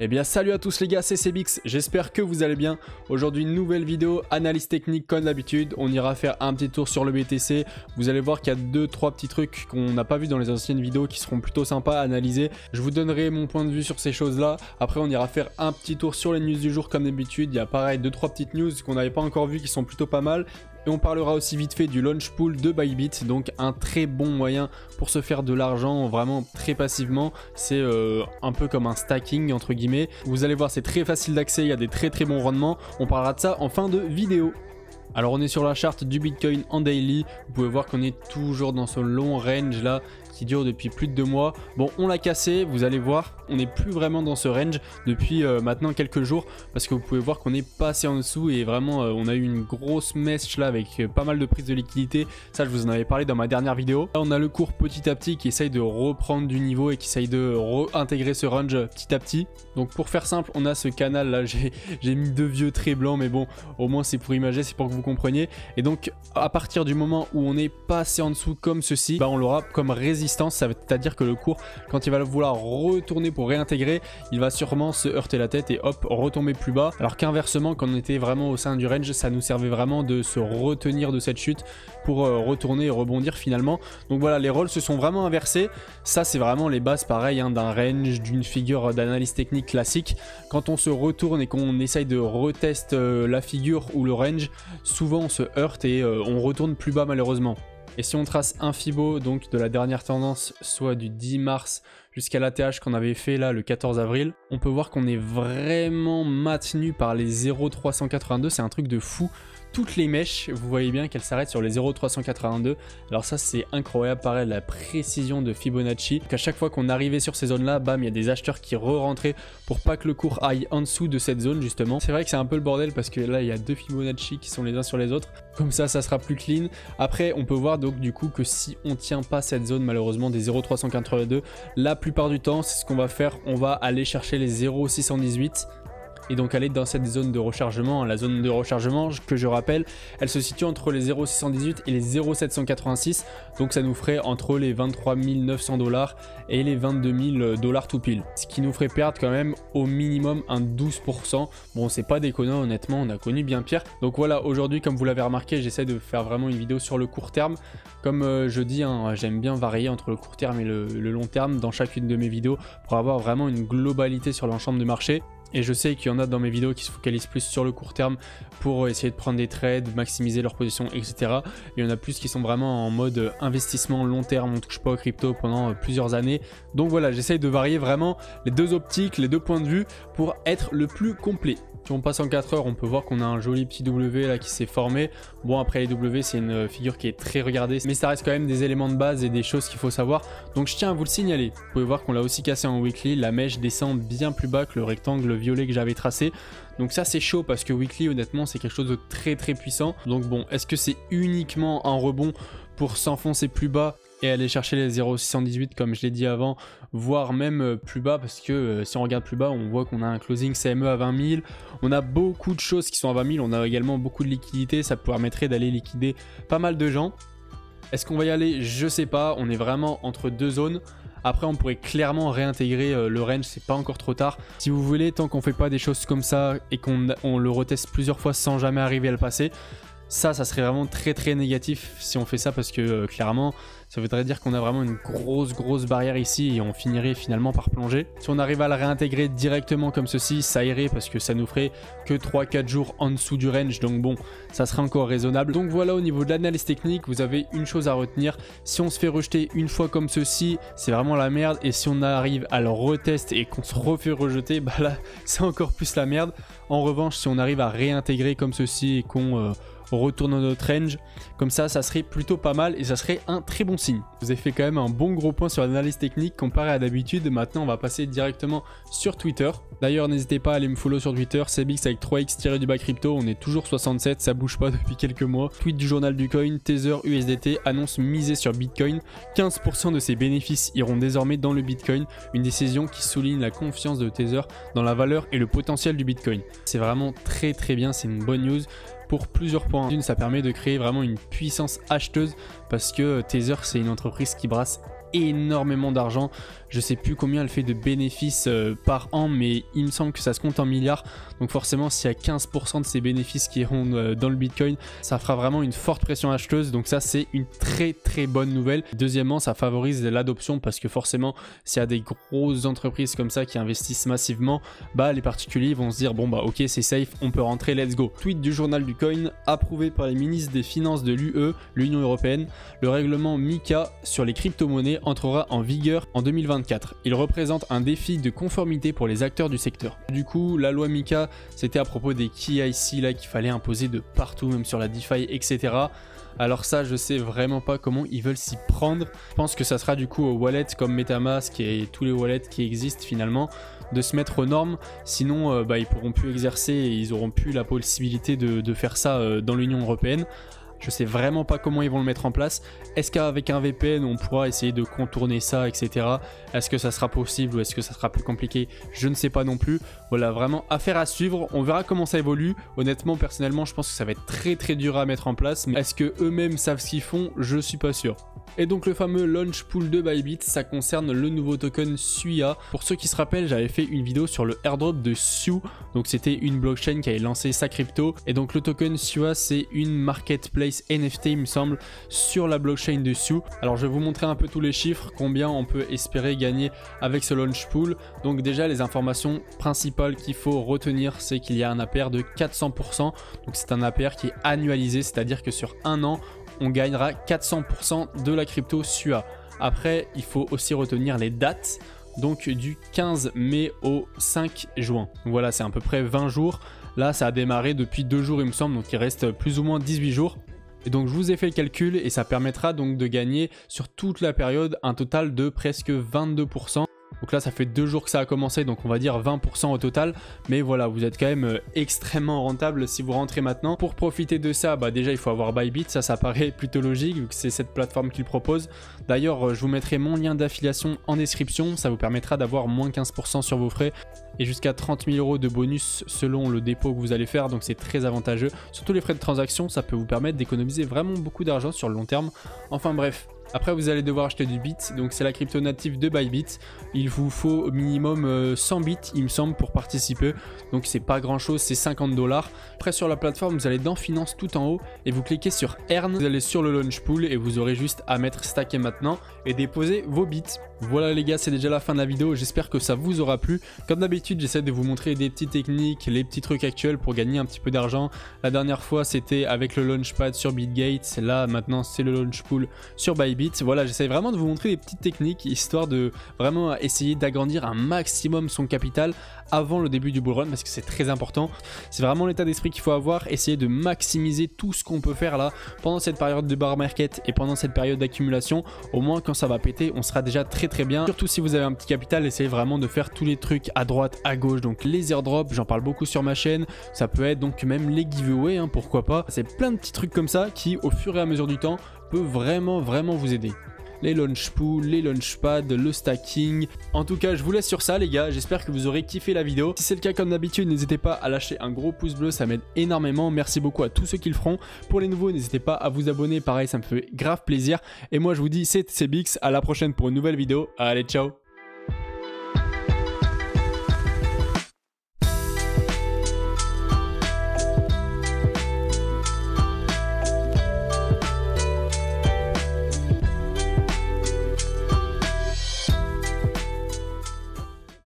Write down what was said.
Eh bien salut à tous les gars, c'est Sebix, j'espère que vous allez bien. Aujourd'hui une nouvelle vidéo, analyse technique comme d'habitude. On ira faire un petit tour sur le BTC. Vous allez voir qu'il y a 2-3 petits trucs qu'on n'a pas vu dans les anciennes vidéos qui seront plutôt sympas à analyser. Je vous donnerai mon point de vue sur ces choses là. Après on ira faire un petit tour sur les news du jour comme d'habitude. Il y a pareil 2-3 petites news qu'on n'avait pas encore vues qui sont plutôt pas mal. Et on parlera aussi vite fait du launch pool de Bybit, donc un très bon moyen pour se faire de l'argent vraiment très passivement. C'est un peu comme un stacking entre guillemets. Vous allez voir, c'est très facile d'accès, il y a des très bons rendements. On parlera de ça en fin de vidéo. Alors on est sur la charte du Bitcoin en daily. Vous pouvez voir qu'on est toujours dans ce long range là qui dure depuis plus de 2 mois. Bon, on l'a cassé, vous allez voir, on n'est plus vraiment dans ce range depuis maintenant quelques jours parce que vous pouvez voir qu'on est passé en dessous et vraiment on a eu une grosse mèche là avec pas mal de prises de liquidité. Ça, je vous en avais parlé dans ma dernière vidéo. Là, on a le cours petit à petit qui essaye de reprendre du niveau et qui essaye de réintégrer ce range petit à petit. Donc pour faire simple, on a ce canal là, j'ai mis 2 vieux traits blancs, mais bon, au moins c'est pour imager, c'est pour que vous compreniez. Et donc à partir du moment où on est passé en dessous comme ceci, bah, on l'aura comme résistance. C'est-à-dire que le cours, quand il va vouloir retourner pour réintégrer, il va sûrement se heurter la tête et hop, retomber plus bas. Alors qu'inversement, quand on était vraiment au sein du range, ça nous servait vraiment de se retenir de cette chute pour retourner et rebondir finalement. Donc voilà, les rôles se sont vraiment inversés. Ça, c'est vraiment les bases pareil hein, d'un range, d'une figure d'analyse technique classique. Quand on se retourne et qu'on essaye de retest la figure ou le range, souvent on se heurte et on retourne plus bas malheureusement. Et si on trace un Fibo donc de la dernière tendance, soit du 10 mars jusqu'à l'ATH qu'on avait fait là le 14 avril, on peut voir qu'on est vraiment maintenu par les 0,382, c'est un truc de fou. Toutes les mèches, vous voyez bien qu'elles s'arrêtent sur les 0,382. Alors ça c'est incroyable, pareil la précision de Fibonacci. Qu'à chaque fois qu'on arrivait sur ces zones là, bam, il y a des acheteurs qui re-rentraient pour pas que le cours aille en dessous de cette zone justement. C'est vrai que c'est un peu le bordel parce que là il y a 2 Fibonacci qui sont les uns sur les autres. Comme ça sera plus clean. Après on peut voir donc du coup que si on tient pas cette zone malheureusement des 0,382, la plupart du temps c'est ce qu'on va faire, on va aller chercher les 0,618. Et donc aller dans cette zone de rechargement, la zone de rechargement que je rappelle, elle se situe entre les 0,618 et les 0,786, donc ça nous ferait entre les 23 900 $ et les 22 000 $ tout pile. Ce qui nous ferait perdre quand même au minimum un 12%. Bon, c'est pas déconnant honnêtement, on a connu bien pire. Donc voilà, aujourd'hui comme vous l'avez remarqué, j'essaie de faire vraiment une vidéo sur le court terme. Comme je dis, hein, j'aime bien varier entre le court terme et le long terme dans chacune de mes vidéos pour avoir vraiment une globalité sur l'ensemble du marché. Et je sais qu'il y en a dans mes vidéos qui se focalisent plus sur le court terme pour essayer de prendre des trades, maximiser leur position, etc. Il y en a plus qui sont vraiment en mode investissement long terme, on ne touche pas aux crypto pendant plusieurs années. Donc voilà, j'essaye de varier vraiment les deux optiques, les deux points de vue pour être le plus complet. Si on passe en 4 heures, on peut voir qu'on a un joli petit W là qui s'est formé. Bon, après les W, c'est une figure qui est très regardée, mais ça reste quand même des éléments de base et des choses qu'il faut savoir. Donc je tiens à vous le signaler. Vous pouvez voir qu'on l'a aussi cassé en weekly. La mèche descend bien plus bas que le rectangle violet que j'avais tracé. Donc ça c'est chaud parce que weekly honnêtement c'est quelque chose de très puissant. Donc bon, est-ce que c'est uniquement un rebond pour s'enfoncer plus bas et aller chercher les 0,618 comme je l'ai dit avant, voire même plus bas, parce que si on regarde plus bas on voit qu'on a un closing CME à 20 000, on a beaucoup de choses qui sont à 20 000, on a également beaucoup de liquidités, ça permettrait d'aller liquider pas mal de gens. Est-ce qu'on va y aller? Je sais pas, on est vraiment entre deux zones. Après on pourrait clairement réintégrer le range, c'est pas encore trop tard. Si vous voulez, tant qu'on fait pas des choses comme ça et qu'on le reteste plusieurs fois sans jamais arriver à le passer, ça serait vraiment très négatif si on fait ça, parce que clairement ça voudrait dire qu'on a vraiment une grosse barrière ici et on finirait finalement par plonger. Si on arrive à la réintégrer directement comme ceci, ça irait parce que ça nous ferait que 3-4 jours en dessous du range, donc bon, ça serait encore raisonnable. Donc voilà, au niveau de l'analyse technique, vous avez une chose à retenir: si on se fait rejeter une fois comme ceci, c'est vraiment la merde, et si on arrive à le retest et qu'on se refait rejeter, bah là c'est encore plus la merde. En revanche, si on arrive à réintégrer comme ceci et qu'on retourne dans notre range, comme ça serait plutôt pas mal et ça serait un très bon signe. Vous avez fait quand même un bon gros point sur l'analyse technique comparé à d'habitude. Maintenant on va passer directement sur Twitter. D'ailleurs n'hésitez pas à aller me follow sur Twitter, Sebix avec 3x crypto, on est toujours 67, ça bouge pas depuis quelques mois. Tweet du journal du coin, Tether USDT annonce miser sur Bitcoin, 15% de ses bénéfices iront désormais dans le Bitcoin, une décision qui souligne la confiance de Tether dans la valeur et le potentiel du Bitcoin. C'est vraiment très bien, c'est une bonne news pour plusieurs points. D'une, ça permet de créer vraiment une puissance acheteuse parce que Tether c'est une entreprise qui brasse énormément d'argent. Je sais plus combien elle fait de bénéfices par an, mais il me semble que ça se compte en milliards. Donc forcément, s'il y a 15% de ces bénéfices qui iront dans le Bitcoin, ça fera vraiment une forte pression acheteuse. Donc ça, c'est une très bonne nouvelle. Deuxièmement, ça favorise l'adoption parce que forcément, s'il y a des grosses entreprises comme ça qui investissent massivement, bah les particuliers vont se dire bon bah ok, c'est safe, on peut rentrer, let's go. Tweet du journal du coin, approuvé par les ministres des Finances de l'UE, l'Union Européenne, le règlement MiCA sur les crypto-monnaies entrera en vigueur en 2024. Il représente un défi de conformité pour les acteurs du secteur. Du coup, la loi MiCA, c'était à propos des KYC là qu'il fallait imposer de partout, même sur la DeFi, etc. Alors ça, je sais vraiment pas comment ils veulent s'y prendre. Je pense que ça sera du coup aux wallets comme MetaMask et tous les wallets qui existent finalement de se mettre aux normes. Sinon, ils pourront plus exercer et ils auront plus la possibilité de faire ça dans l'Union Européenne. Je sais vraiment pas comment ils vont le mettre en place. Est-ce qu'avec un VPN on pourra essayer de contourner ça, etc. Est-ce que ça sera possible ou est-ce que ça sera plus compliqué? Je ne sais pas non plus. Voilà, vraiment affaire à suivre. On verra comment ça évolue. Honnêtement, personnellement, je pense que ça va être très dur à mettre en place. Mais est-ce que eux-mêmes savent ce qu'ils font? Je suis pas sûr. Et donc le fameux launch pool de Bybit, ça concerne le nouveau token SUIA. Pour ceux qui se rappellent, j'avais fait une vidéo sur le airdrop de Su. Donc c'était une blockchain qui avait lancé sa crypto. Et donc le token SUIA, c'est une marketplace NFT, il me semble, sur la blockchain de Su. Alors je vais vous montrer un peu tous les chiffres, combien on peut espérer gagner avec ce launch pool. Donc déjà les informations principales qu'il faut retenir, c'est qu'il y a un APR de 400%. Donc c'est un APR qui est annualisé, c'est-à-dire que sur un an, on gagnera 400% de la crypto SUA. Après, il faut aussi retenir les dates, donc du 15 mai au 5 juin. Voilà, c'est à peu près 20 jours. Là, ça a démarré depuis 2 jours, il me semble, donc il reste plus ou moins 18 jours. Et donc, je vous ai fait le calcul et ça permettra donc de gagner sur toute la période un total de presque 22%. Donc là, ça fait 2 jours que ça a commencé, donc on va dire 20% au total. Mais voilà, vous êtes quand même extrêmement rentable si vous rentrez maintenant. Pour profiter de ça, déjà, il faut avoir Bybit. Ça paraît plutôt logique, vu que c'est cette plateforme qu'il propose. D'ailleurs, je vous mettrai mon lien d'affiliation en description. Ça vous permettra d'avoir moins 15% sur vos frais et jusqu'à 30 000 € de bonus selon le dépôt que vous allez faire. Donc c'est très avantageux. Surtout les frais de transaction, ça peut vous permettre d'économiser vraiment beaucoup d'argent sur le long terme. Enfin bref. Après, vous allez devoir acheter du bit, donc c'est la crypto native de Bybit. Il vous faut au minimum 100 bits, il me semble, pour participer. Donc c'est pas grand chose, c'est 50 $. Après, sur la plateforme, vous allez dans Finance tout en haut et vous cliquez sur Earn. Vous allez sur le launch pool et vous aurez juste à mettre stacker maintenant et déposer vos bits. Voilà les gars, c'est déjà la fin de la vidéo. J'espère que ça vous aura plu. Comme d'habitude, j'essaie de vous montrer des petites techniques, les petits trucs actuels pour gagner un petit peu d'argent. La dernière fois, c'était avec le launchpad sur Bitgate. Là, maintenant, c'est le launch pool sur Bybit. Voilà, j'essaie vraiment de vous montrer des petites techniques histoire de vraiment essayer d'agrandir un maximum son capital avant le début du bull run parce que c'est très important. C'est vraiment l'état d'esprit qu'il faut avoir, essayer de maximiser tout ce qu'on peut faire là pendant cette période de bear market et pendant cette période d'accumulation. Au moins quand ça va péter, on sera déjà très bien. Surtout si vous avez un petit capital, essayez vraiment de faire tous les trucs à droite, à gauche. Donc les airdrops, j'en parle beaucoup sur ma chaîne. Ça peut être donc même les giveaways, pourquoi pas. C'est plein de petits trucs comme ça qui au fur et à mesure du temps peut vraiment vous aider. Les launch pools, les launchpads, le stacking. En tout cas, je vous laisse sur ça les gars, j'espère que vous aurez kiffé la vidéo. Si c'est le cas comme d'habitude, n'hésitez pas à lâcher un gros pouce bleu, ça m'aide énormément. Merci beaucoup à tous ceux qui le feront. Pour les nouveaux, n'hésitez pas à vous abonner, pareil, ça me fait grave plaisir. Et moi je vous dis, c'est Bix, à la prochaine pour une nouvelle vidéo. Allez, ciao.